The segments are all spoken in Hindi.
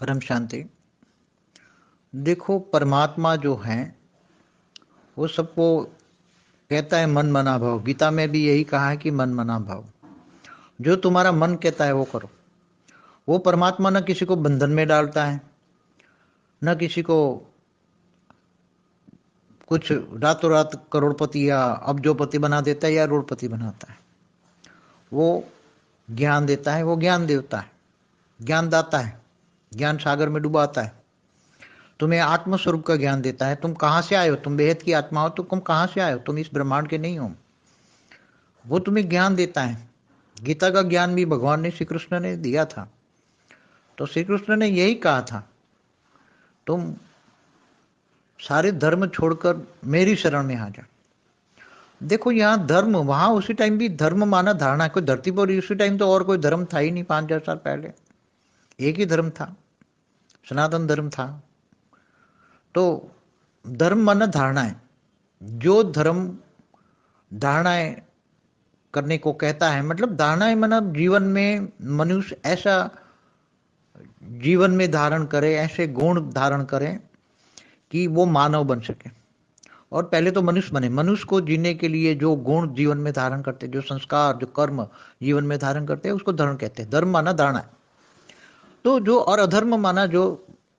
परम शांति। देखो, परमात्मा जो है वो सबको कहता है मन मना भाव। गीता में भी यही कहा है कि मन मना भाव। जो तुम्हारा मन कहता है वो करो। वो परमात्मा न किसी को बंधन में डालता है, न किसी को कुछ रातों रात करोड़पति या अब्जोपति बना देता है या रोड़पति बनाता है। वो ज्ञान देता है, वो ज्ञान देवता है, ज्ञान दाता है, ज्ञान सागर में डुबाता है। तुम्हें आत्म स्वरूप का ज्ञान देता है। तुम कहाँ से आए हो? तुम बेहद की आत्मा हो। तो तुम कहाँ से आए हो? तुम इस ब्रह्मांड के नहीं हो। वो तुम्हें ज्ञान देता है। गीता का ज्ञान भी भगवान ने, श्री कृष्ण ने दिया था। तो श्री कृष्ण ने यही कहा था, तुम सारे धर्म छोड़कर मेरी शरण में आ जा। देखो, यहाँ धर्म, वहां उसी टाइम भी धर्म माना धारणा है। कोई धरती पर उसी टाइम तो और कोई धर्म था ही नहीं। 5000 साल पहले एक ही धर्म था, सनातन धर्म था। तो धर्म माना धारणा है। जो धर्म धारणाएं करने को कहता है, मतलब धारणाएं माना जीवन में मनुष्य ऐसा जीवन में धारण करे, ऐसे गुण धारण करे कि वो मानव बन सके। और पहले तो मनुष्य बने। मनुष्य को जीने के लिए जो गुण जीवन में धारण करते, जो संस्कार, जो कर्म जीवन में धारण करते हैं, उसको धर्म कहते हैं। धर्म माना धारणा है। तो जो और अधर्म माना जो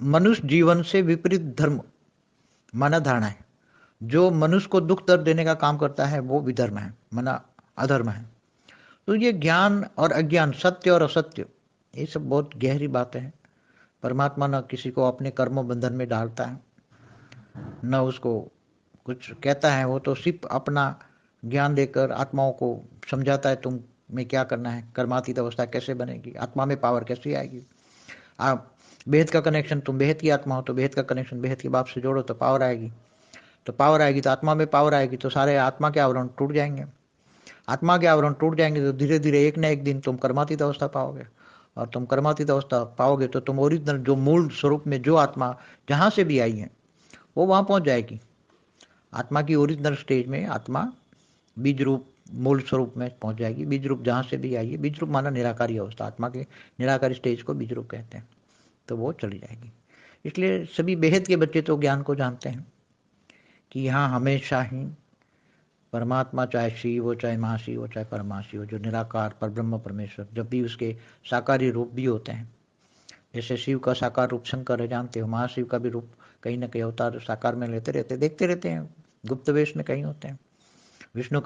मनुष्य जीवन से विपरीत धर्म माना धारणा है। जो मनुष्य को दुख दर्द देने का काम करता है वो विधर्म है, माना अधर्म है। तो ये ज्ञान और अज्ञान, सत्य और असत्य, ये सब बहुत गहरी बातें हैं। परमात्मा न किसी को अपने कर्म बंधन में डालता है, न उसको कुछ कहता है। वो तो सिर्फ अपना ज्ञान देकर आत्माओं को समझाता है, तुम में क्या करना है, कर्मातीत अवस्था कैसे बनेगी, आत्मा में पावर कैसे आएगी। आप बेहद का कनेक्शन, तुम बेहद की आत्मा हो तो बेहद का कनेक्शन बेहद के बाप से जोड़ो तो पावर आएगी। तो पावर आएगी तो आत्मा में पावर आएगी, तो सारे आत्मा के आवरण टूट जाएंगे। आत्मा के आवरण टूट जाएंगे तो धीरे धीरे एक न एक दिन तुम कर्मातीत अवस्था पाओगे। और तुम कर्मातीत अवस्था पाओगे तो तुम ओरिजिनल, जो मूल स्वरूप में जो आत्मा जहां से भी आई है वो वहां पहुंच जाएगी। आत्मा की ओरिजिनल स्टेज में आत्मा बीज रूप मूल स्वरूप में पहुंच जाएगी। बीज रूप जहां से भी आई है, बीज रूप माना निराकारी अवस्था, आत्मा के निराकारी स्टेज को बीज रूप कहते हैं। तो वो चली जाएगी। इसलिए सभी बेहद के बच्चे तो ज्ञान को जानते हैं कि यहाँ हमेशा ही परमात्मा, चाहे शिव हो, चाहे महाशिव हो, चाहे परमाशिव हो, जो निराकार पर ब्रह्म परमेश्वर, जब भी उसके साकारी रूप भी होते हैं। जैसे शिव का साकार रूप शंकर है, जानते हो। महाशिव का भी रूप कहीं ना कहीं अवतार साकार में लेते रहते, देखते रहते हैं। गुप्त वेश में कहीं होते हैं। विष्णु